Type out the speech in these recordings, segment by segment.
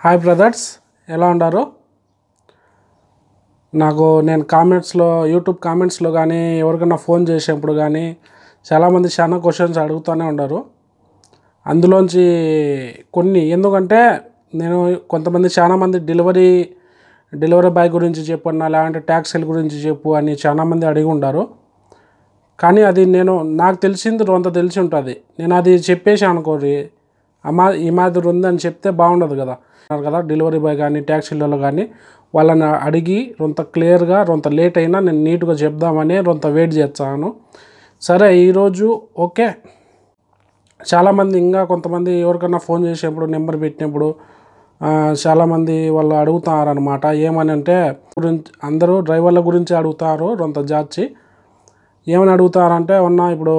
Hi brothers, ఎలా ఉన్నారు? నేను కామెంట్స్లో యూట్యూబ్ కామెంట్స్లో కానీ ఎవరికైనా ఫోన్ చేసేప్పుడు కానీ చాలామంది చాలా క్వశ్చన్స్ అడుగుతూనే ఉన్నారు. అందులోంచి కొన్ని ఎందుకంటే నేను చాలామంది డెలివరీ బాయ్ గురించి చెప్పన్నా, లేదంటే ట్యాక్సీల గురించి చెప్పు అని చాలామంది అడిగి ఉంటారు. కానీ అది నాకు తెలిసింది కొంత తెలిసి ఉంటుంది. నేను అది చెప్పేసి అనుకోరి ఈ మాదిరి ఉందని చెప్తే బాగుండదు కదా. డెలివరీ బాయ్ కానీ ట్యాక్సీలలో కానీ వాళ్ళని అడిగి కొంత క్లియర్గా కొంత లేట్ అయినా నేను నీట్గా చెప్దామని కొంత వెయిట్ చేస్తాను. సరే, ఈరోజు ఓకే. చాలామంది కొంతమంది ఎవరికన్నా ఫోన్ చేసేప్పుడు నెంబర్ పెట్టినప్పుడు చాలామంది వాళ్ళు అడుగుతారనమాట. ఏమని అంటే అందరూ డ్రైవర్ల గురించి అడుగుతారు. కొంత జాచి ఏమని అడుగుతారంటే, ఇప్పుడు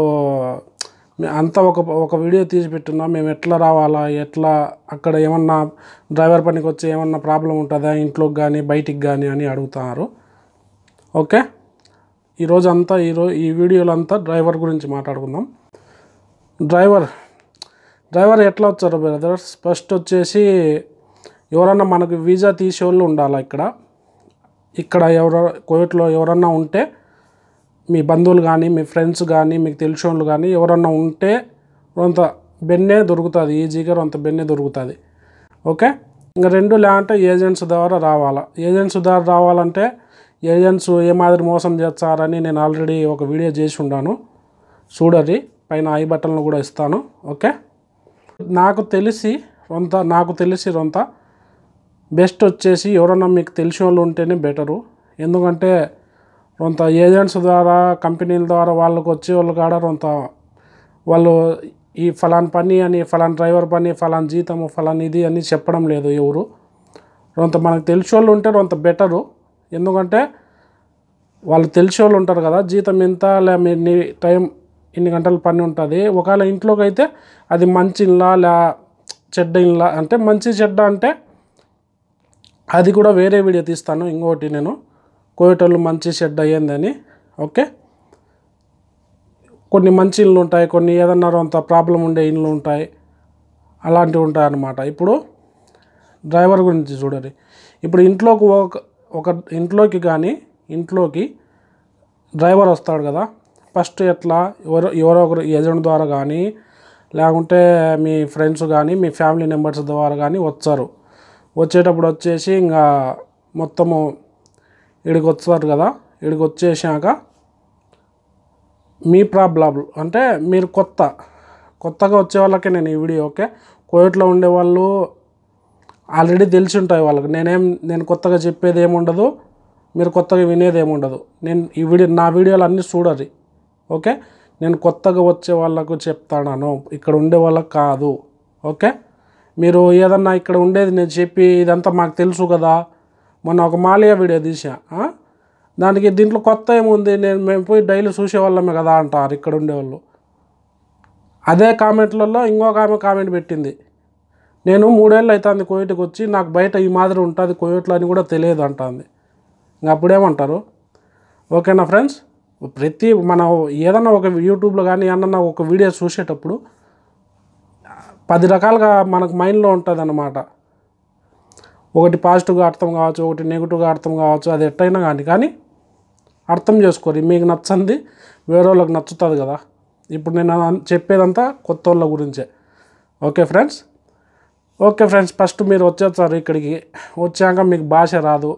అంతా ఒక వీడియో తీసి పెట్టున్నాం, మేము ఎట్లా రావాలా, ఎట్లా అక్కడ ఏమన్నా డ్రైవర్ పనికి వచ్చి ఏమన్నా ప్రాబ్లం ఉంటుందా ఇంట్లోకి కానీ బయటికి కానీ అని అడుగుతారు. ఓకే, ఈ వీడియోలో అంతా డ్రైవర్ గురించి మాట్లాడుకుందాం. డ్రైవర్ ఎట్లా వచ్చారు బ్రదర్స్? ఫస్ట్ వచ్చేసి ఎవరన్నా మనకు వీసా తీసేవాళ్ళు ఉండాలి. ఇక్కడ కువైట్లో ఎవరన్నా ఉంటే, మీ బంధువులు కానీ మీ ఫ్రెండ్స్ కానీ మీకు తెలిసిన వాళ్ళు కానీ ఎవరన్నా ఉంటే కొంత బెన్నే దొరుకుతుంది, ఈజీగా కొంత బెన్నే దొరుకుతుంది. ఓకే, ఇంకా లేదంటే ఏజెంట్స్ ద్వారా రావాలా. ఏజెంట్స్ ద్వారా రావాలంటే ఏజెంట్స్ ఏ మాదిరి మోసం చేస్తారని నేను ఆల్రెడీ ఒక వీడియో చేసి ఉన్నాను, చూడండి. పైన ఐ బటన్లు కూడా ఇస్తాను. ఓకే, నాకు తెలిసి కొంత బెస్ట్ వచ్చేసి ఎవరన్నా మీకు తెలిసిన వాళ్ళు ఉంటేనే బెటరు. ఎందుకంటే కొంత ఏజెంట్స్ ద్వారా కంపెనీల ద్వారా వాళ్ళకి వచ్చే వాళ్ళు కాడ వాళ్ళు ఈ ఫలాన్ పని అని, ఫలాన్ డ్రైవర్ పని, ఫలాన్ జీతము, ఫలాన్ ఇది అని చెప్పడం లేదు ఎవరు. మనకు తెలిసిన వాళ్ళు ఉంటే కొంత బెటరు. ఎందుకంటే వాళ్ళు తెలిసిన వాళ్ళు ఉంటారు కదా, జీతం ఎంత, నీ టైం ఇన్ని గంటల పని ఉంటుంది. ఒకవేళ ఇంట్లోకి అయితే అది మంచి ఇల్లా చెడ్డ ఇల్లా అంటే, మంచి చెడ్డ అంటే అది కూడా వేరే వీడియో తీస్తాను. ఇంకోటి నేను కువైటోళ్ళు మంచి చెడ్డ అయ్యిందని. ఓకే, కొన్ని మంచి ఇళ్ళు ఉంటాయి, కొన్ని ఏదన్నా అంత ప్రాబ్లం ఉండే ఇళ్ళు ఉంటాయి, అలాంటివి ఉంటాయి అన్నమాట. ఇప్పుడు డ్రైవర్ గురించి చూడండి. ఇప్పుడు ఇంట్లోకి డ్రైవర్ వస్తాడు కదా. ఫస్ట్ ఎట్లా ఎవరో ఒకరు ఏజెంట్ ద్వారా కానీ, లేకుంటే మీ ఫ్రెండ్స్ కానీ మీ ఫ్యామిలీ మెంబర్స్ ద్వారా కానీ వచ్చేటప్పుడు వచ్చేసి ఇంకా మొత్తము ఇక్కడికి వస్తారు కదా. ఇక్కడికి వచ్చేసాక మీ ప్రాబ్లం అంటే మీరు కొత్తగా వచ్చే వాళ్ళకే నేను ఈ వీడియో. ఓకే, కువైట్లో ఉండేవాళ్ళు ఆల్రెడీ తెలిసి ఉంటాయి వాళ్ళకి. నేను కొత్తగా చెప్పేది ఏముండదు, మీరు కొత్తగా వినేది ఏముండదు. నా వీడియోలు అన్నీ చూడాలి. ఓకే, నేను కొత్తగా వచ్చే వాళ్ళకు చెప్తాను, ఇక్కడ ఉండే వాళ్ళకి కాదు. ఓకే, మీరు ఏదన్నా ఇక్కడ ఉండేది నేను చెప్పి ఇదంతా మాకు తెలుసు కదా, మొన్న ఒక మాలియా వీడియో తీసా, దీంట్లో కొత్త ఏముంది, మేము పోయి డైలీ చూసేవాళ్ళమే కదా అంటారు ఇక్కడ ఉండేవాళ్ళు. అదే కామెంట్లలో ఇంకొక ఆమె కామెంట్ పెట్టింది, నేను 3 ఏళ్ళు అవుతుంది కువైట్కి వచ్చి, నాకు బయట ఈ మాదిరి ఉంటుంది కువైట్లో అని కూడా తెలియదు అంటుంది. ఇంకా అప్పుడేమంటారు? ఓకేనా ఫ్రెండ్స్, మనం ఏదన్నా ఒక యూట్యూబ్లో కానీ ఏమన్నా ఒక వీడియో చూసేటప్పుడు 10 రకాలుగా మనకు మైండ్లో ఉంటుంది అన్నమాట. ఒకటి పాజిటివ్గా అర్థం కావచ్చు, ఒకటి నెగిటివ్గా అర్థం కావచ్చు, అది ఎట్టయినా కానీ అర్థం చేసుకోరు. మీకు నచ్చంది వేరే వాళ్ళకి నచ్చుతుంది కదా. ఇప్పుడు నేను చెప్పేదంతా కొత్త వాళ్ళ గురించే. ఓకే ఫ్రెండ్స్, ఫస్ట్ మీరు వచ్చేస్తారు ఇక్కడికి. వచ్చాక మీకు భాష రాదు,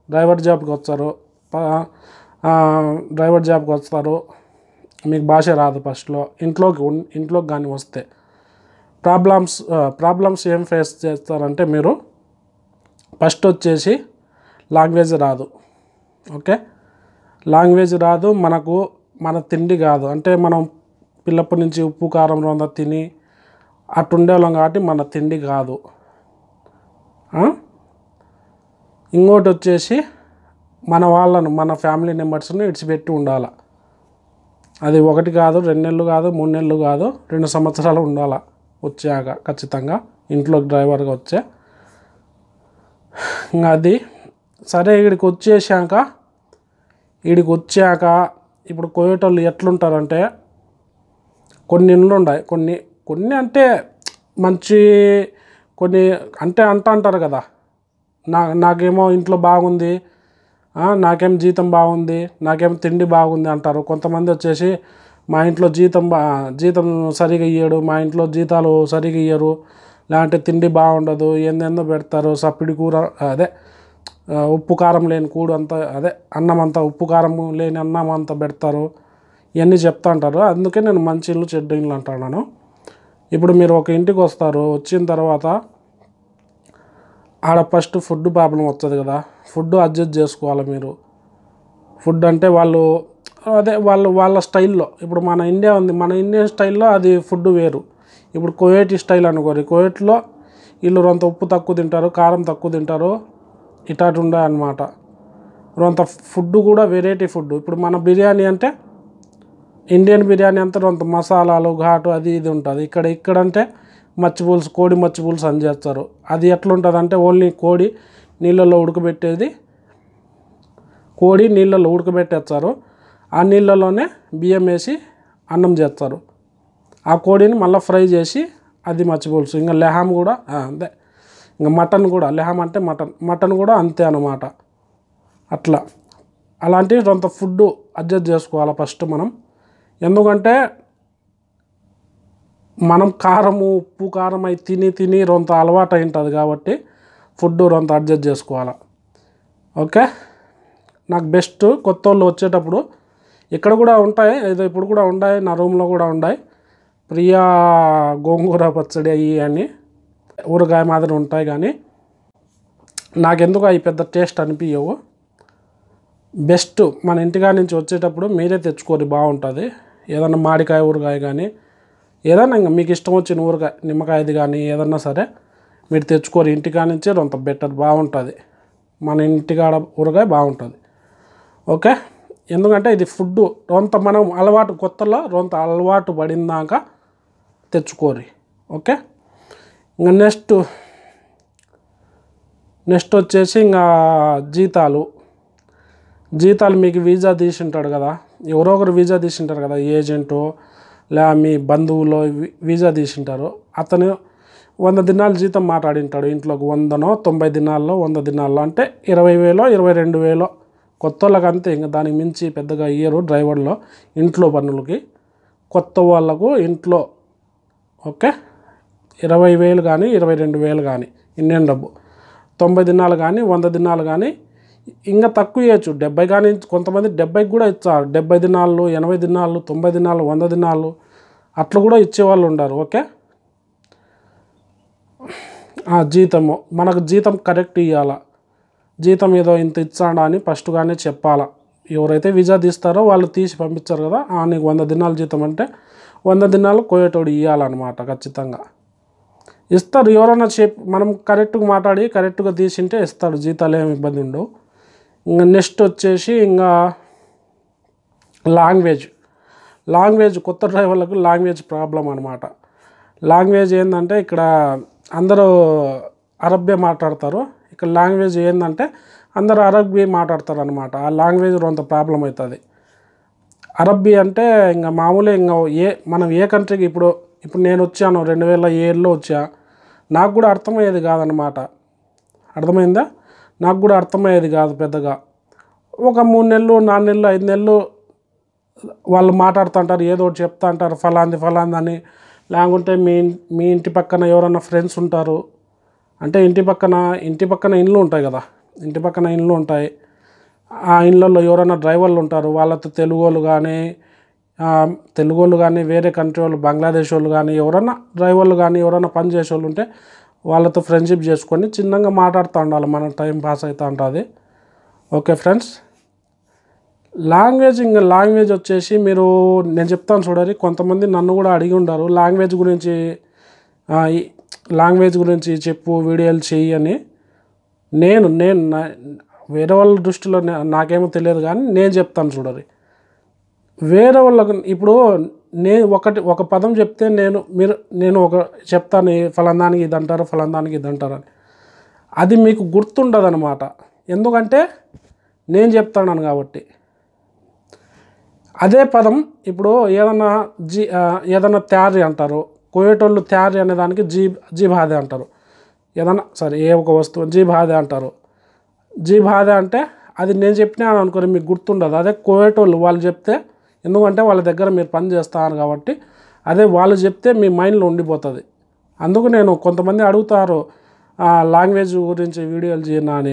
డ్రైవర్ జాబ్కి వస్తారు, మీకు భాష రాదు. ఫస్ట్లో ఇంట్లోకి కానీ వస్తే ప్రాబ్లమ్స్ ఏం ఫేస్ చేస్తారంటే, మీరు ఫస్ట్ వచ్చేసి లాంగ్వేజ్ రాదు. ఓకే, లాంగ్వేజ్ రాదు, మన తిండి కాదు. అంటే మనం పిల్లప్పటి నుంచి ఉప్పు కారం రొంద తిని అట్టుండేవాళ్ళం కాబట్టి మన తిండి కాదు. ఇంకోటి వచ్చేసి మన ఫ్యామిలీ మెంబర్స్ని విడిచిపెట్టి ఉండాలి. అది 1 కాదు, 2 నెలలు కాదు, 3 నెలలు కాదు, 2 సంవత్సరాలు ఉండాలి వచ్చాక ఖచ్చితంగా ఇంట్లోకి డ్రైవర్గా వచ్చే. ఇంకా అది సరే. ఇక్కడికి వచ్చాక ఇప్పుడు కువైట్ వాళ్ళు ఎట్లుంటారంటే, కొన్ని ఇండ్లు ఉన్నాయి, కొన్ని అంటే కొన్ని అంటే అంటారు కదా, నాకేమో ఇంట్లో బాగుంది, నాకేం జీతం బాగుంది, నాకేం తిండి బాగుంది అంటారు. కొంతమంది వచ్చేసి మా ఇంట్లో జీతం సరిగా ఇయ్యడు, మా ఇంట్లో జీతాలు సరిగా ఇయ్యరు, లేదంటే తిండి బాగుండదు, ఏందేందో పెడతారు, సప్పిడి కూర, అదే ఉప్పు కారం లేని కూడు అంతా, అదే అన్నం అంతా ఉప్పు కారం లేని అన్నం అంతా పెడతారు, ఇవన్నీ చెప్తా అంటారు. అందుకే నేను మంచి ఇల్లు చెడ్డ ఇల్లు అంటున్నాను. ఇప్పుడు మీరు ఒక ఇంటికి వస్తారు, వచ్చిన తర్వాత ఆడ ఫస్ట్ ఫుడ్ ప్రాబ్లం వస్తుంది కదా, ఫుడ్ అడ్జస్ట్ చేసుకోవాలి మీరు. ఫుడ్ అంటే వాళ్ళ స్టైల్లో, ఇప్పుడు మన ఇండియా ఉంది, మన ఇండియన్ స్టైల్లో అది ఫుడ్ వేరు. ఇప్పుడు కువైట్ స్టైల్ అనుకోరు, కువైట్లో వీళ్ళు రొంత ఉప్పు తక్కువ తింటారు, కారం తక్కువ తింటారు, ఇటాటి ఉండే అనమాట. రొంత ఫుడ్ కూడా వెరైటీ ఫుడ్. ఇప్పుడు మన బిర్యానీ అంటే ఇండియన్ బిర్యానీ అంతా రొంత మసాలాలు ఘాటు అది ఇది ఉంటుంది. ఇక్కడంటే మచ్చి పులుసు, కోడి మచ్చి పులుసు అని చేస్తారు. అది ఎట్లుంటుంది అంటే ఓన్లీ కోడి నీళ్ళల్లో ఉడకబెట్టేస్తారు. ఆ నీళ్ళలోనే బియ్యం వేసి అన్నం చేస్తారు. ఆ కోడిని మళ్ళీ ఫ్రై చేసి అది మచ్చి పులుసు. ఇంకా లెహాం కూడా అంతే. ఇంకా మటన్ కూడా, లెహాం అంటే మటన్ కూడా అంతే అన్నమాట. అలాంటివి కొంత ఫుడ్ అడ్జస్ట్ చేసుకోవాలి ఫస్ట్ మనం. ఎందుకంటే మనం ఉప్పు కారం అవి తిని రొంత అలవాటు అయి ఉంటుంది కాబట్టి ఫుడ్ రొంత అడ్జస్ట్ చేసుకోవాలి. ఓకే, నాకు బెస్ట్ కొత్త వాళ్ళు వచ్చేటప్పుడు ఇక్కడ కూడా ఉంటాయి, ఏదో ఇప్పుడు కూడా ఉన్నాయి, నా రూమ్లో కూడా ఉన్నాయి, ప్రియా గోంగూర పచ్చడి అవి అని ఊరగాయ మాదిరి ఉంటాయి. కానీ నాకెందుకు అవి పెద్ద టేస్ట్ అనిపించవు. బెస్ట్ మన ఇంటికా నుంచి వచ్చేటప్పుడు మీరే తెచ్చుకోరు, బాగుంటుంది. ఏదన్నా మామిడికాయ ఊరగాయ కానీ ఏదన్నా ఇంకా మీకు ఇష్టం వచ్చిన ఊరగాయ, నిమ్మకాయది కానీ ఏదన్నా సరే మీరు తెచ్చుకోరు, ఇంటికా నుంచే రొంత బెటర్, బాగుంటుంది. మన ఇంటికాడ ఊరగాయ బాగుంటుంది. ఓకే, ఎందుకంటే ఇది ఫుడ్ రొంత మనం కొత్తలో రొంత అలవాటు పడిందాక తెచ్చుకోరి. ఓకే, ఇంకా నెక్స్ట్ వచ్చేసి ఇంకా జీతాలు మీకు వీసా తీసింటాడు కదా, ఎవరో ఒకరు వీసా తీసింటారు కదా, ఏజెంటు మీ బంధువులో వీసా తీసింటారు. అతను 100 దినాలు జీతం మాట్లాడింటాడు ఇంట్లోకి, 90 దినాల్లో 100 దినాల్లో అంటే 20,000 22,000 కొత్త వాళ్ళకి అంతే. ఇంకా దానికి మించి పెద్దగా ఇయ్యరు డ్రైవర్లో ఇంట్లో పనులకి. కొత్త వాళ్ళకు ఇంట్లో ఓకే 20,000 కానీ 22,000 కానీ ఇండియన్ డబ్బు. 90 దినాలు కానీ 100 దినాలు కానీ ఇంకా తక్కువ ఇవ్వచ్చు, 70 కానీ కొంతమంది 70 కూడా ఇచ్చారు. 70 దినాలు 80 దినాలు 90 దినాలు 100 దినాలు అట్లా కూడా ఇచ్చేవాళ్ళు ఉన్నారు. ఓకే, జీతము మనకు జీతం కరెక్ట్ ఇవ్వాలా, జీతం ఏదో ఇంత ఇచ్చాడా అని ఫస్ట్గానే చెప్పాలా. ఎవరైతే వీసా తీస్తారో వాళ్ళు తీసి పంపించారు కదా, నీకు 100 దినాలు జీతం అంటే 100 దినాలు కోయేటోడు ఇవ్వాలన్నమాట. ఖచ్చితంగా ఇస్తారు. ఎవరైనా మనం కరెక్ట్గా మాట్లాడి కరెక్ట్గా తీసింటే ఇస్తాడు, జీతాలు ఏమి ఇబ్బంది ఉండవు. ఇంకా నెక్స్ట్ వచ్చేసి ఇంకా లాంగ్వేజ్ కొత్త డ్రైవర్లకు లాంగ్వేజ్ ప్రాబ్లం అనమాట. లాంగ్వేజ్ ఏంటంటే ఇక్కడ అందరూ అరబ్బీ మాట్లాడతారు. ఇక్కడ లాంగ్వేజ్ ఏంటంటే అందరూ అరబ్బీ మాట్లాడతారు అనమాట. ఆ లాంగ్వేజ్ కొంత ప్రాబ్లం అవుతుంది. అరబ్బీ అంటే ఇంకా మామూలే, ఇంకా మనం ఏ కంట్రీకి ఇప్పుడు నేను వచ్చాను 2007లో వచ్చా, నాకు కూడా అర్థమయ్యేది కాదనమాట. అర్థమైందా? నాకు కూడా అర్థమయ్యేది కాదు పెద్దగా. ఒక 3 నెలలు 4 నెలలు 5 నెలలు వాళ్ళు మాట్లాడుతుంటారు, ఏదో ఒకటి చెప్తా అంటారు, ఫలాంది అని. లేకుంటే మీ ఇంటి పక్కన ఎవరన్నా ఫ్రెండ్స్ ఉంటారు అంటే ఇంటి పక్కన ఇండ్లు ఉంటాయి కదా, ఇంటి పక్కన ఇండ్లు ఉంటాయి. ఆ ఇండ్లలో ఎవరైనా డ్రైవర్లు ఉంటారు, వాళ్ళతో తెలుగు వాళ్ళు కానీ వేరే కంట్రీ వాళ్ళు బంగ్లాదేశ్ వాళ్ళు కానీ ఎవరన్నా డ్రైవర్లు కానీ ఎవరైనా పని చేసే వాళ్ళు ఉంటే వాళ్ళతో ఫ్రెండ్షిప్ చేసుకొని చిన్నగా మాట్లాడుతూ ఉండాలి, మన టైం పాస్ అవుతూ ఉంటుంది. ఓకే ఫ్రెండ్స్, లాంగ్వేజ్ వచ్చేసి నేను చెప్తాను చూడండి. కొంతమంది నన్ను కూడా అడిగి ఉంటారు లాంగ్వేజ్ గురించి చెప్పు, వీడియోలు చెయ్యి అని. నేను వేరే వాళ్ళ దృష్టిలో నాకేమో తెలియదు, కానీ నేను చెప్తాను చూడండి. వేరే వాళ్ళకు ఇప్పుడు నేను ఒక పదం చెప్తే నేను ఒక చెప్తాను, ఫలానానికి ఇది అంటారు, ఫలానానికి ఇది అంటారు అని. అది మీకు గుర్తుండదు అనమాట, ఎందుకంటే నేను చెప్తాను కాబట్టి. అదే పదం ఇప్పుడు ఏదన్నా తయారీ అంటారు, కోయేటోళ్ళు తయారీ అనే దానికి జీబాదే అంటారు. ఏదన్నా సరే ఏ ఒక వస్తువు జీ బాధే అంటారు. జీ బాధే అంటే అది నేను చెప్పినాను అనుకోని మీకు గుర్తుండదు. అదే కోయేటోళ్ళు వాళ్ళు చెప్తే, ఎందుకంటే వాళ్ళ దగ్గర మీరు పని చేస్తారు కాబట్టి అదే వాళ్ళు చెప్తే మీ మైండ్లో ఉండిపోతుంది. అందుకు నేను కొంతమంది అడుగుతారు లాంగ్వేజ్ గురించి వీడియోలు చేయనా అని.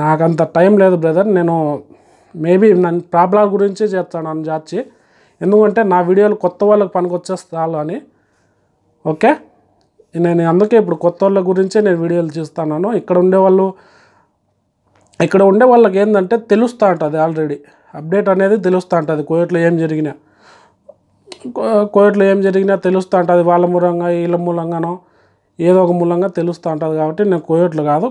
నాకంత టైం లేదు బ్రదర్. నేను మేబీ నన్ను ప్రాబ్లం గురించే చేస్తాను అని చాచి, ఎందుకంటే నా వీడియోలు కొత్త వాళ్ళకి పనికొచ్చేస్తాను అని. ఓకే, నేను అందుకే ఇప్పుడు కొత్త వాళ్ళ గురించే నేను వీడియోలు చేస్తున్నాను. ఇక్కడ ఉండే వాళ్ళకి ఏంటంటే తెలుస్తూ ఉంటుంది, ఆల్రెడీ అప్డేట్ అనేది తెలుస్తూ ఉంటుంది. కోవిడ్లో ఏం జరిగినా తెలుస్తూ ఉంటుంది. వాళ్ళ మూలంగా వీళ్ళ మూలంగానో ఏదో ఒక మూలంగా తెలుస్తూ ఉంటుంది. కాబట్టి నేను కోవిడ్లో కాదు,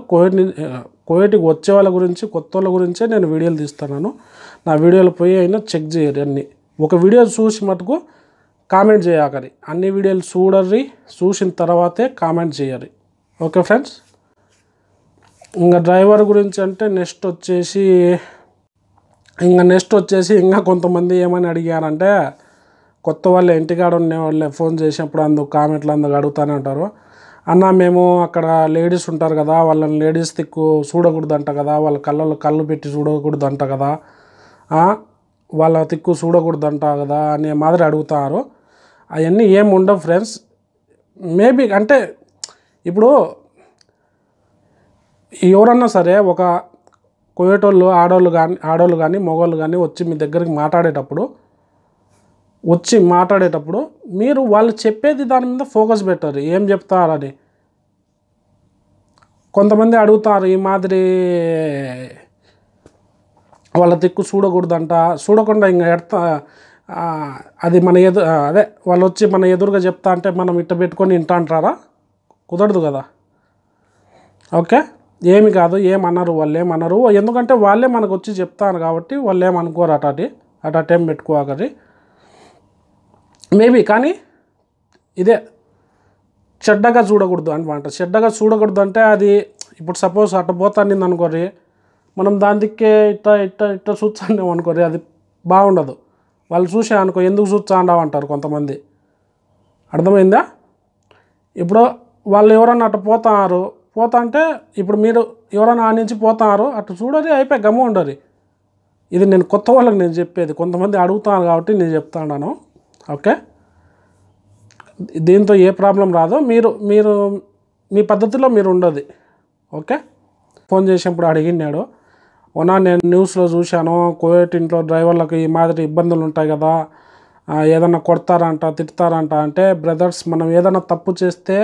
కోవిడ్కి వచ్చే వాళ్ళ గురించి, కొత్త వాళ్ళ గురించే నేను వీడియోలు తీస్తున్నాను. నా వీడియోలు పోయి అయినా చెక్ చేయరు. అన్నీ ఒక వీడియో చూసి మటుకు కామెంట్ చేయకరి, అన్ని వీడియోలు చూసిన తర్వాతే కామెంట్ చేయరు. ఓకే ఫ్రెండ్స్, ఇంకా డ్రైవర్ గురించి అంటే నెక్స్ట్ వచ్చేసి ఇంకా కొంతమంది ఏమని అడిగారంటే, కొత్త వాళ్ళే ఇంటికాడ ఉండే వాళ్ళే ఫోన్ చేసినప్పుడు కామెంట్లు అడుగుతూనే ఉంటారు. అన్న మేము అక్కడ లేడీస్ ఉంటారు కదా, వాళ్ళని లేడీస్ దిక్కు చూడకూడదంట కదా, వాళ్ళ కళ్ళలో కళ్ళు పెట్టి చూడకూడదంట కదా, వాళ్ళ దిక్కు చూడకూడదంట కదా అనే మాదిరి అడుగుతారు. అవన్నీ ఏమి ఉండవు ఫ్రెండ్స్. మేబీ అంటే ఇప్పుడు ఎవరన్నా సరే ఒక కోయేటోళ్ళు ఆడోళ్ళు కానీ మగవాళ్ళు కానీ వచ్చి మీ దగ్గరికి మాట్లాడేటప్పుడు మీరు వాళ్ళు చెప్పేది దాని మీద ఫోకస్ పెట్టారు, ఏం చెప్తారని. కొంతమంది అడుగుతారు ఈ మాదిరి వాళ్ళ దిక్కు చూడకుండా ఇంకా అది వాళ్ళు వచ్చి మన ఎదురుగా చెప్తా అంటే మనం ఇట్ట పెట్టుకొని అంటారా? కుదరదు కదా. ఓకే, ఏమి కాదు, ఏమన్నారు, వాళ్ళు ఏమన్నారు. ఎందుకంటే వాళ్ళే మనకు వచ్చి చెప్తారు కాబట్టి వాళ్ళు ఏమనుకోరు. అటేం పెట్టుకోకరి మేబీ. కానీ ఇదే చెడ్డగా చూడకూడదు అనమాట. చెడ్డగా చూడకూడదు అంటే అది ఇప్పుడు సపోజ్ అట్ట పోతాండింది అనుకోరి, మనం దాని దిక్కే ఇట్ట చూస్తాం అనుకోరి, అది బాగుండదు. వాళ్ళు చూసే అనుకో ఎందుకు చూస్తాండావు అంటారు కొంతమంది. అర్థమైందా? ఇప్పుడు వాళ్ళు ఎవరన్నా అట్ట పోతా అంటే ఇప్పుడు మీరు ఎవరైనా ఆ నుంచి పోతారు అట్లా చూడరి, అయిపోయి గమ్మ ఉండరు. ఇది నేను కొత్త వాళ్ళకి నేను చెప్పేది. కొంతమంది అడుగుతాను కాబట్టి నేను చెప్తాను. ఓకే, దీంతో ఏ ప్రాబ్లం రాదు. మీరు మీ పద్ధతిలో మీరు ఉండదు. ఓకే, ఫోన్ చేసినప్పుడు అడిగినాడు, నేను న్యూస్లో చూశాను కోవిడ్ ఇంట్లో డ్రైవర్లకు ఈ మాదిరి ఇబ్బందులు ఉంటాయి కదా, ఏదన్నా కొడతారంట తిడతారంట అంటే, బ్రదర్స్ మనం ఏదైనా తప్పు చేస్తే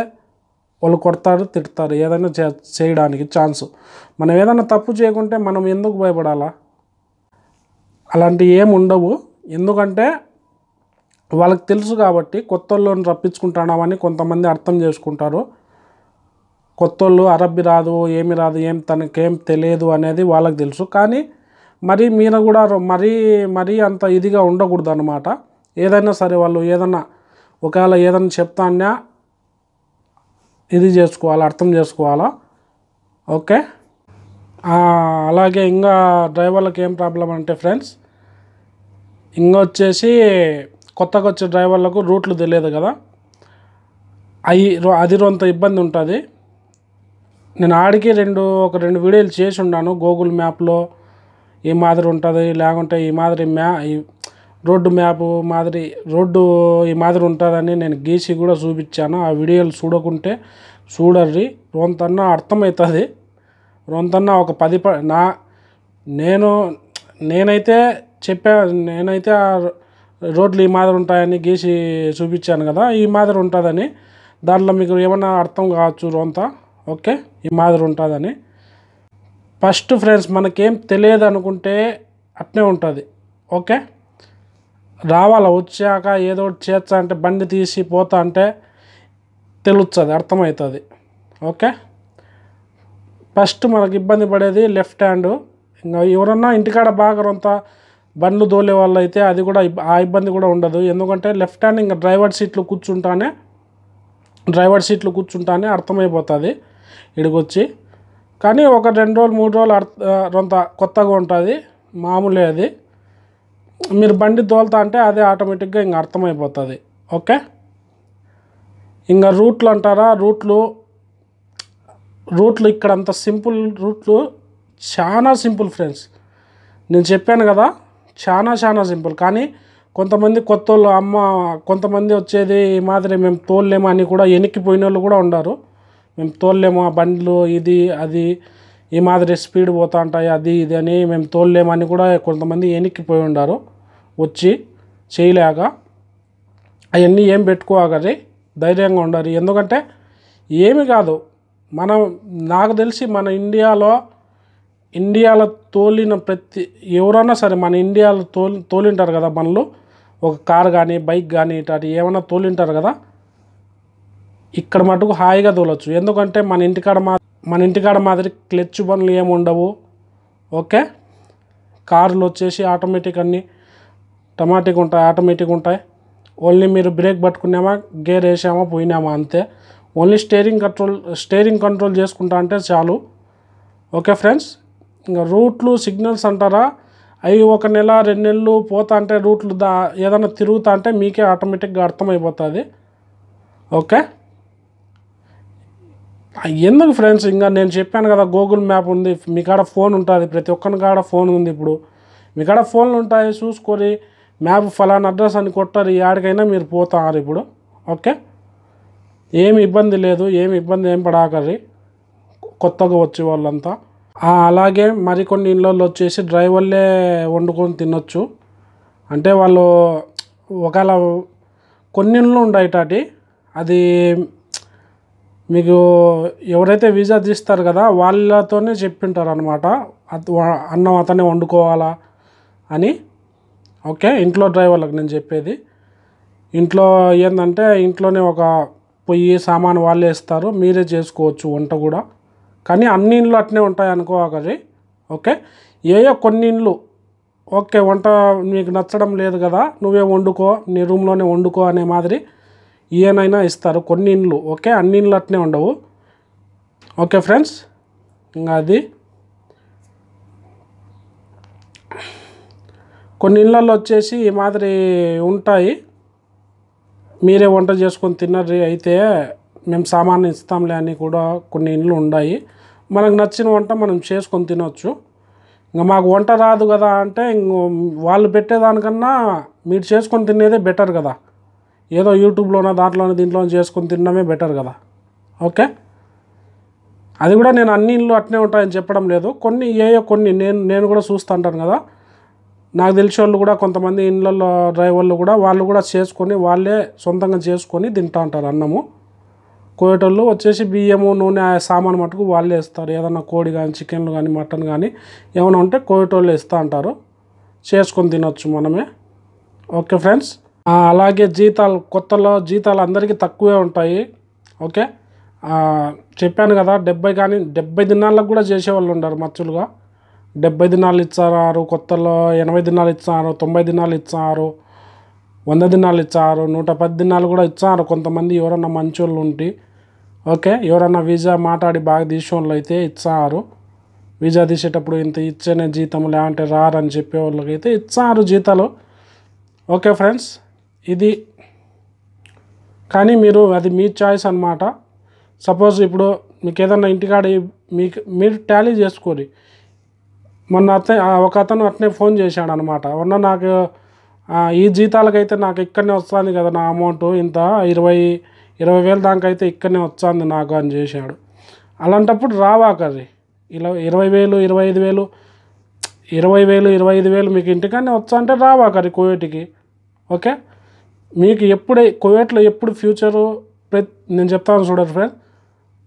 వాళ్ళు కొడతారు తిడతారు, ఏదైనా చేయడానికి ఛాన్సు. మనం ఏదైనా తప్పు చేయకుంటే మనం ఎందుకు భయపడాలా? అలాంటివి ఏమి ఉండవు. ఎందుకంటే వాళ్ళకి తెలుసు కాబట్టి కొత్త వాళ్ళని రప్పించుకుంటున్నామని కొంతమంది అర్థం చేసుకుంటారు. కొత్త వాళ్ళు అరబ్బీ రాదు, ఏమి రాదు, తనకేం తెలియదు అనేది వాళ్ళకి తెలుసు. కానీ మీరు కూడా మరీ అంత ఇదిగా ఉండకూడదు అన్నమాట. ఏదైనా సరే వాళ్ళు ఒకవేళ ఏదైనా చెప్తాన్నా ఇది చేసుకోవాలా, అర్థం చేసుకోవాలా. ఓకే, అలాగే ఇంకా డ్రైవర్లకు ఏం ప్రాబ్లం అంటే ఫ్రెండ్స్, వచ్చేసి కొత్తగా వచ్చే డ్రైవర్లకు రూట్లు తెలియదు కదా, అది కొంత ఇబ్బంది ఉంటుంది. నేను ఆడికి ఒక రెండు వీడియోలు చేసి ఉన్నాను. గూగుల్ మ్యాప్లో ఈ మాదిరి ఉంటుంది, లేకుంటే ఈ మాదిరి రోడ్డు మ్యాప్ మాదిరి ఈ మాదిరి ఉంటుందని నేను గీసి కూడా చూపించాను. ఆ వీడియోలు చూడర్రి, రొంతన్నా అర్థమవుతుంది. రొంతన్నా ఒక నేనైతే ఆ రోడ్లు ఈ మాదిరి ఉంటాయని గీసి చూపించాను కదా, ఈ మాదిరి ఉంటుందని. దాంట్లో మీకు ఏమన్నా అర్థం కావచ్చు రొంత. ఓకే, ఈ మాదిరి ఉంటుందని. ఫస్ట్ ఫ్రెండ్స్ మనకేం తెలియదు అనుకుంటే అట్నే ఉంటుంది. ఓకే, వచ్చాక ఏదో ఒకటి చేస్తా అంటే బండి తీసి పోతా అంటే తెలుస్తుంది, అర్థమవుతుంది. ఓకే, ఫస్ట్ మనకు ఇబ్బంది పడేది లెఫ్ట్ హ్యాండ్. ఇంకా ఎవరన్నా ఇంటికాడ బాగా రొంత బండ్లు దోలే వాళ్ళు అయితే అది కూడా ఆ ఇబ్బంది కూడా ఉండదు. ఎందుకంటే లెఫ్ట్ హ్యాండ్ ఇంకా డ్రైవర్ సీట్లు కూర్చుంటానే అర్థమైపోతుంది ఇడికొచ్చి. కానీ ఒక 2 రోజులు 3 రోజులు రొంత కొత్తగా ఉంటుంది, మామూలే అది. మీరు బండి దోలుతా అంటే అదే ఆటోమేటిక్గా ఇంకా అర్థమైపోతుంది. ఓకే, ఇంకా రూట్లు అంటారా, రూట్లు ఇక్కడ అంత సింపుల్ రూట్లు, చాలా సింపుల్ ఫ్రెండ్స్. నేను చెప్పాను కదా, చాలా సింపుల్. కానీ కొంతమంది కొత్త వాళ్ళు కొంతమంది వచ్చేది ఈ మాదిరి మేము తోలలేము అని కూడా వెనక్కిపోయిన వాళ్ళు కూడా ఉన్నారు. మేము తోలలేము, ఆ బండ్లు ఇది అది ఈ మాదిరి స్పీడ్ పోతా ఉంటాయి అది ఇది అని మేము తోలలేమని కూడా కొంతమంది వెనక్కిపోయి ఉన్నారు వచ్చి చేయలేక. అవన్నీ ఏం పెట్టుకోగలి, ధైర్యంగా ఉండాలి. ఎందుకంటే ఏమి కాదు, నాకు తెలిసి మన ఇండియాలో తోలిన ఎవరైనా సరే మన ఇండియాలో తోలింటారు కదా బండ్లు, ఒక కార్ కానీ బైక్ కానీ ఇట్లాంటి ఏమైనా తోలింటారు కదా, ఇక్కడ మటుకు హాయిగా తోలొచ్చు. ఎందుకంటే మన ఇంటికాడ మాదిరి క్లచ్ బండ్లు ఏమి ఉండవు. ఓకే, కార్లు వచ్చేసి ఆటోమేటిక్ అన్నీ ఆటోమేటిక్ ఉంటాయి. ఓన్లీ మీరు బ్రేక్ పట్టుకున్నామా, గేర్ వేసామా, పోయినామా అంతే. ఓన్లీ స్టీరింగ్ కంట్రోల్ చేసుకుంటా అంటే చాలు. ఓకే ఫ్రెండ్స్, ఇంకా రూట్లు సిగ్నల్స్ అంటారా, అవి 1 నెల 2 నెలలు పోతా అంటే రూట్లు ఏదైనా తిరుగుతా అంటే మీకే ఆటోమేటిక్గా అర్థమైపోతుంది. ఓకే, ఎందుకు ఫ్రెండ్స్, ఇంకా నేను చెప్పాను కదా గూగుల్ మ్యాప్ ఉంది, మీ కాడ ఫోన్ ఉంటుంది, ప్రతి ఒక్కరి కాడ ఫోన్ ఉంది. ఇప్పుడు మీ కాడ ఫోన్లు ఉంటాయి, చూసుకొని మ్యాప్ ఫలానా అడ్రస్ అని కొట్టారు, ఎక్కడికైనా మీరు పోతారు ఇప్పుడు. ఓకే, ఏమి ఇబ్బంది లేదు, ఏం పడాకర్రి కొత్తగా వచ్చే వాళ్ళంతా. అలాగే మరికొన్ని ఇళ్ళల్లో వచ్చేసి డ్రైవర్లే వండుకొని తినొచ్చు. అంటే వాళ్ళు ఒకవేళ కొన్ని ఇళ్ళు ఉంటాయి, అది మీకు ఎవరైతే వీసా తీస్తారు కదా వాళ్ళతోనే చెప్పింటారు అనమాట, అన్నం అతనే వండుకోవాలా అని. ఓకే, ఇంట్లో డ్రైవర్లకు నేను చెప్పేది. ఇంట్లో ఏంటంటే ఇంట్లోనే ఒక పొయ్యి సామాను వాళ్ళే ఇస్తారు, మీరే చేసుకోవచ్చు వంట కూడా. కానీ అన్ని ఇండ్లు అట్నే ఉంటాయి అనుకోకరి. ఓకే, కొన్ని ఇండ్లు ఓకే వంట నీకు నచ్చడం లేదు కదా, నువ్వే వండుకో, నీ రూమ్లోనే వండుకో అనే మాదిరి ఏనైనా ఇస్తారు కొన్ని ఇండ్లు. ఓకే, అన్ని ఇండ్లు అట్నే ఉండవు. ఓకే ఫ్రెండ్స్, ఇంకా అది కొన్ని ఇళ్ళల్లో వచ్చేసి ఈ మాదిరి ఉంటాయి, మీరే వంట చేసుకొని తిన్నది అయితే మేము సామాను ఇస్తాంలే అని కూడా కొన్ని ఇండ్లు ఉన్నాయి. మనకు నచ్చిన వంట మనం చేసుకొని తినవచ్చు. ఇంకా మాకు వంట రాదు కదా అంటే వాళ్ళు పెట్టేదానికన్నా మీరు చేసుకొని తినేదే బెటర్ కదా. ఏదో యూట్యూబ్లోనో దీంట్లోనో చేసుకొని తినడమే బెటర్ కదా. ఓకే, అది కూడా నేను అన్ని ఇళ్ళు అట్నే ఉంటాయని చెప్పడం లేదు, కొన్ని నేను కూడా చూస్తుంటాను కదా, నాకు తెలిసిన వాళ్ళు కూడా కొంతమంది ఇళ్ళల్లో డ్రైవర్లు కూడా వాళ్ళు కూడా చేసుకొని వాళ్ళే సొంతంగా చేసుకొని తింటూ ఉంటారు అన్నము. కోయేటోళ్ళు వచ్చేసి బియ్యము నూనె సామాను మటుకు వాళ్ళే ఇస్తారు. ఏదన్నా కోడి కానీ చికెన్లు కానీ మటన్ కానీ ఏమైనా ఉంటే కోయేటోళ్ళు ఇస్తూ ఉంటారు, చేసుకొని తినొచ్చు మనమే. ఓకే ఫ్రెండ్స్, అలాగే కొత్తలో జీతాలు అందరికీ తక్కువే ఉంటాయి. ఓకే, చెప్పాను కదా 70 దినాలకు కూడా చేసేవాళ్ళు ఉన్నారు మచ్చులుగా. 70 దినాలు ఇచ్చారు, కొత్తలో 80 దినాలు ఇచ్చారు, 90 దినాలు ఇచ్చారు, 100 దినాలు ఇచ్చారు, 110 దినాలు కూడా ఇచ్చారు కొంతమంది ఎవరన్నా మంచోళ్ళు ఉంటే. ఓకే, ఎవరన్నా వీసా మాట్లాడి బాగా తీసేవాళ్ళు అయితే ఇచ్చారు. వీసా తీసేటప్పుడు ఇంత ఇచ్చేనే జీతం లేదంటే రారని చెప్పేవాళ్ళకైతే ఇచ్చారు జీతాలు. ఓకే ఫ్రెండ్స్, ఇది కానీ అది మీ చాయిస్ అన్నమాట. సపోజ్ ఇప్పుడు మీకు ఏదన్నా ఇంటికాడ మీరు టాలీ చేసుకోండి. మొన్న ఒక అతను అట్నే ఫోన్ చేశాడు అనమాట, నాకు ఈ జీతాలకైతే నాకు ఇక్కడనే వస్తుంది కదా నా అమౌంట్, ఇంత 20,000 దాకా అయితే ఇక్కడనే వస్తుంది నాకు అని చేశాడు. అలాంటప్పుడు రావాకర్రి ఇలా 20,000 25,000 25,000 మీకు ఇంటికన్నా వచ్చా అంటే రావాకర్రి కువైట్కి. ఓకే, మీకు కువైట్లో ఎప్పుడు ఫ్యూచరు నేను చెప్తాను చూడండి ఫ్రెండ్స్,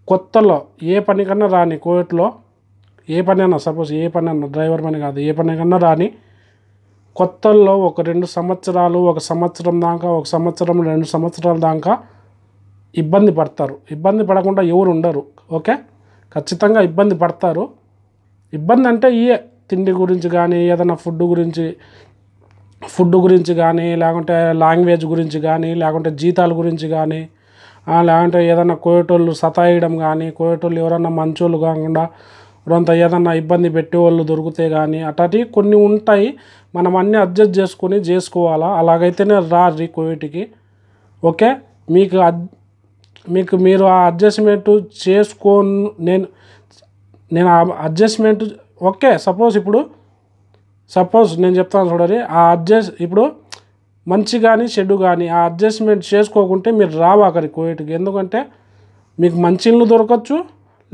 కొత్తలో ఏ పని కన్నా రాని కువైట్లో, ఏ పని అన్నా సపోజ్ ఏ పని అన్నా డ్రైవర్ పని కాదు, ఏ పని కన్నా రాని కొత్తల్లో ఒక 2 సంవత్సరాలు 1 సంవత్సరం దాకా 1 సంవత్సరం 2 సంవత్సరాల దాకా ఇబ్బంది పడతారు. ఇబ్బంది పడకుండా ఎవరు ఉండరు. ఓకే, ఖచ్చితంగా ఇబ్బంది పడతారు. ఇబ్బంది అంటే తిండి గురించి కానీ ఏదైనా ఫుడ్ గురించి కానీ లేకుంటే లాంగ్వేజ్ గురించి కానీ లేకుంటే జీతాల గురించి కానీ లేకుంటే ఏదైనా కోయేటోళ్ళు సతాయిడం కానీ కోయేటోళ్ళు ఎవరన్నా మంచోళ్ళు కాకుండా కొంత ఏదన్నా ఇబ్బంది పెట్టేవాళ్ళు దొరికితే కానీ అట్లాంటివి కొన్ని ఉంటాయి. మనం అన్నీ అడ్జస్ట్ చేసుకోవాలా. అలాగైతేనే రారి కువైట్కి. ఓకే, మీకు మీరు ఆ అడ్జస్ట్మెంట్ నేను నేను ఆ అడ్జస్ట్మెంట్ ఓకే. సపోజ్ నేను చెప్తాను చూడండి. ఇప్పుడు మంచి కానీ చెడు కానీ ఆ అడ్జస్ట్మెంట్ చేసుకోకుంటే మీరు అక్కడికి కువైట్కి. ఎందుకంటే మీకు మంచి ఇల్లు దొరకచ్చు,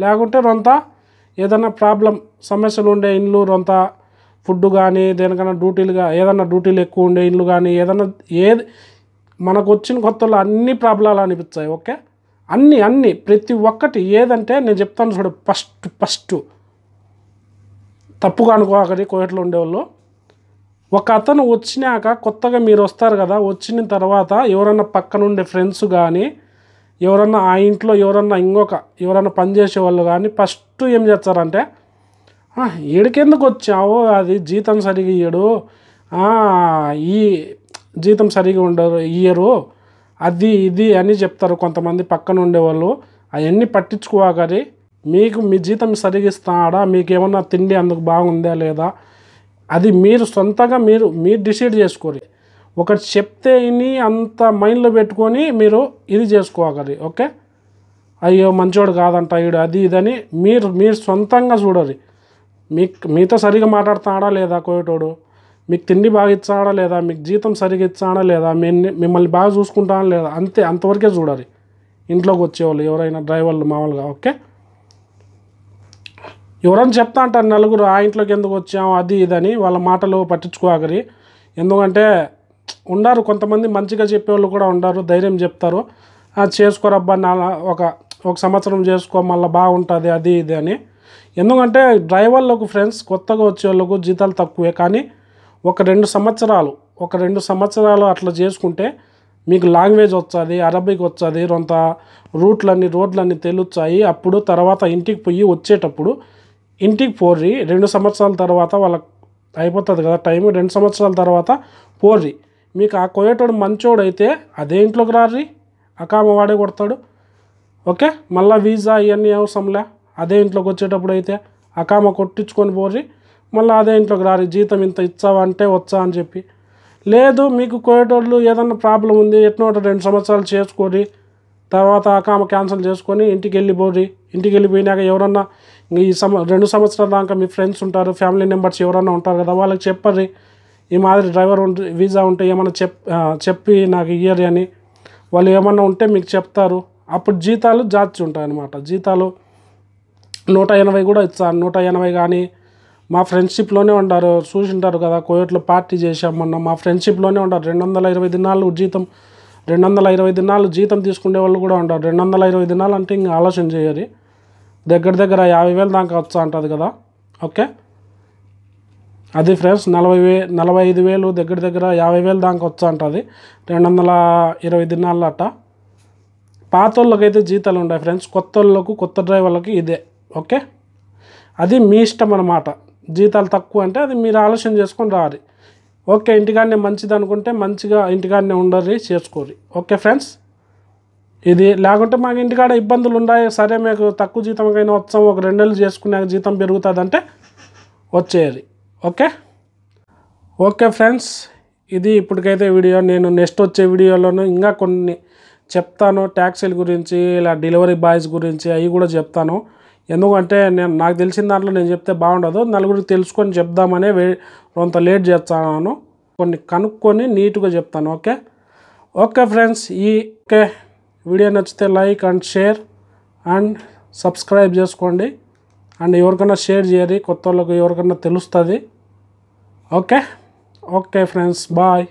లేకుంటే రొంత ఏదైనా సమస్యలు ఉండే ఇల్లు, రొంత ఫుడ్ కానీ దేనికైనా ఏదైనా డ్యూటీలు ఎక్కువ ఉండే ఇల్లు కానీ ఏది మనకు వచ్చిన కొత్తలో అన్ని ప్రాబ్లాలు అనిపిస్తాయి. ఓకే. అన్నీ ప్రతి ఒక్కటి ఏదంటే నేను చెప్తాను చూడ. ఫస్ట్ తప్పుగా అనుకోకరి కువైట్లో ఉండేవాళ్ళు. ఒక అతను వచ్చినాక కొత్తగా మీరు వస్తారు కదా, వచ్చిన తర్వాత ఎవరన్నా పక్కనుండే ఫ్రెండ్స్ కానీ ఎవరన్నా ఆ ఇంట్లో ఎవరన్నా పనిచేసే వాళ్ళు కానీ ఫస్ట్ ఏం చేస్తారంటే, ఈడికెందుకు వచ్చావు, అది జీతం సరిగా ఇయ్యడు, ఈ జీతం సరిగా ఇయ్యరు, అది ఇది అని చెప్తారు కొంతమంది పక్కన ఉండేవాళ్ళు. అవన్నీ పట్టించుకోకరి. మీ జీతం సరిగా ఇస్తాడా, మీకు ఏమన్నా తిండి అందుకు బాగుందా లేదా, అది మీరు సొంతంగా మీరు డిసైడ్ చేసుకోరు. ఒకటి చెప్తే ఇని అంత మైండ్లో పెట్టుకొని మీరు ఇది చేసుకోకరి. ఓకే. అయ్యో మంచోడు కాదంట ఈడు, అది ఇదని మీరు సొంతంగా చూడరు. మీతో సరిగా మాట్లాడుతాడా లేదా కోయటోడు, మీకు తిండి బాగా ఇచ్చాడా లేదా, మీకు జీతం సరిగా ఇచ్చాడా లేదా, మిమ్మల్ని బాగా చూసుకుంటాడా లేదా, అంతవరకే చూడాలి ఇంట్లోకి వచ్చేవాళ్ళు ఎవరైనా డ్రైవర్లు మామూలుగా. ఓకే. ఎవరైనా చెప్తా అంటారు నలుగురు, ఆ ఇంట్లోకి ఎందుకు వచ్చాము అది ఇదని, వాళ్ళ మాటలు పట్టించుకోకరి. ఎందుకంటే ఉండారు కొంతమంది మంచిగా చెప్పేవాళ్ళు కూడా ఉండారు, ధైర్యం చెప్తారు. చేసుకోరబ్బా ఒక సంవత్సరం చేసుకో మళ్ళీ బాగుంటుంది అది ఇది అని. ఎందుకంటే డ్రైవర్లకు ఫ్రెండ్స్ కొత్తగా వచ్చేవాళ్ళకు జీతాలు తక్కువే, కానీ ఒక 2 సంవత్సరాలు అట్లా చేసుకుంటే మీకు లాంగ్వేజ్ వస్తుంది, అరబిక్ వస్తుంది, కొంత రోడ్లన్నీ తెలుస్తాయి. అప్పుడు తర్వాత వచ్చేటప్పుడు ఇంటికి పోర్రి. 2 సంవత్సరాల తర్వాత వాళ్ళకి అయిపోతుంది కదా టైం. 2 సంవత్సరాల తర్వాత పోర్రి. మీకు ఆ కోయేటోడు మంచోడు అయితే అదే ఇంట్లోకి రారి, అకామ వాడే కొడతాడు. ఓకే. మళ్ళీ వీసా ఇవన్నీ అవసరంలే. అదే ఇంట్లోకి వచ్చేటప్పుడు అయితే అకామ కొట్టించుకొని పోర్రి, మళ్ళీ అదే ఇంట్లోకి రారి. జీతం ఇంత ఇచ్చావా అంటే వచ్చా అని చెప్పి. లేదు మీకు కోయేటోళ్ళు ఏదన్నా ప్రాబ్లం ఉంది, ఎట్నో 2 సంవత్సరాలు చేసుకోరి, తర్వాత అకామ క్యాన్సిల్ చేసుకొని ఇంటికి వెళ్ళిపోయినాక ఎవరన్నా ఈ 2 సంవత్సరాల దాకా మీ ఫ్రెండ్స్ ఉంటారు, ఫ్యామిలీ మెంబర్స్ ఎవరన్నా ఉంటారు కదా, వాళ్ళకి చెప్పర్రి ఈ మాదిరి డ్రైవర్ వీసా ఉంటే ఏమన్నా చెప్పి నాకు ఇయ్యరు అని. వాళ్ళు ఏమన్నా ఉంటే మీకు చెప్తారు. అప్పుడు జీతాలు జాచి ఉంటాయి అన్నమాట. జీతాలు 180 కూడా ఇస్తాను. 180 కానీ మా ఫ్రెండ్షిప్లోనే ఉంటారు, చూసింటారు కదా కోయట్లో పార్టీ చేసాం మొన్న. మా ఫ్రెండ్షిప్లోనే ఉంటారు. 220 దినాలు జీతం 220 దినాలు జీతం తీసుకునే వాళ్ళు కూడా ఉంటారు. 220 దినాలు అంటే ఇంకా ఆలోచన చేయరు. దగ్గర 50,000 దాకా వచ్చా ఉంటుంది కదా. ఓకే. అది ఫ్రెండ్స్ 45,000 దగ్గర 50,000 దాకా వచ్చా ఉంటుంది 220 దినాలు అట్ట. పాత వాళ్ళకైతే జీతాలు ఉంటాయి ఫ్రెండ్స్, కొత్త డ్రైవర్లకి ఇదే. ఓకే. అది మీ ఇష్టం అన్నమాట. జీతాలు తక్కువ అంటే అది మీరు ఆలోచన చేసుకొని రారి. ఓకే. ఇంటికాడనే మంచిది అనుకుంటే మంచిగా ఇంటికాడనే ఉండరు, చేసుకోరి. Okay friends. ఇది లేకుంటే మాకు ఇంటికాడ ఇబ్బందులు ఉన్నాయి, సరే మీకు తక్కువ జీతంకైనా వచ్చాం, ఒక 2 నెలలు చేసుకున్నాక జీతం పెరుగుతుందంటే వచ్చేయాలి. Okay friends. ఇది ఇప్పటికైతే వీడియో. నేను నెక్స్ట్ వచ్చే వీడియోలోనూ ఇంకా కొన్ని చెప్తాను, ట్యాక్సీల గురించి, ఇలా డెలివరీ బాయ్స్ గురించి అవి కూడా చెప్తాను. ఎందుకంటే నాకు తెలిసిన దాంట్లో నేను చెప్తే బాగుండదు, నలుగురికి తెలుసుకొని చెప్దామనే కొంత లేట్ చేస్తాను. కొన్ని కనుక్కొని నీట్గా చెప్తాను. Okay friends. వీడియో నచ్చితే like and share and subscribe చేసుకోండి. అండ్ ఎవరికైనా షేర్ చేయరి, కొత్త వాళ్ళకి ఎవరికైనా తెలుస్తుంది. Okay friends, bye.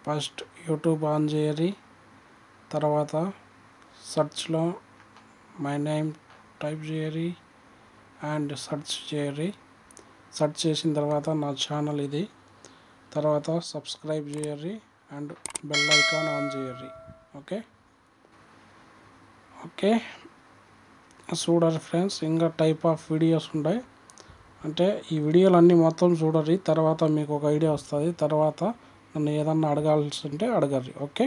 First YouTube on చేయరి, తర్వాత సెర్చ్లో మై నేమ్ టైప్ చేయరి అండ్ సెర్చ్ చేయరి. సెర్చ్ చేసిన తర్వాత నా ఛానల్ ఇది, తర్వాత సబ్స్క్రైబ్ చేయరి అండ్ బెల్ ఐకాన్ ఆన్ చేయరి. ఓకే. చూడరు ఫ్రెండ్స్, ఇంకా టైప్ ఆఫ్ వీడియోస్ ఉంటాయి. అంటే ఈ వీడియోలు అన్నీ మొత్తం చూడరి, తర్వాత మీకు ఒక ఐడియా వస్తుంది. తర్వాత నన్ను ఏదన్నా అడగాల్సి ఉంటే అడగర్రి. ఓకే.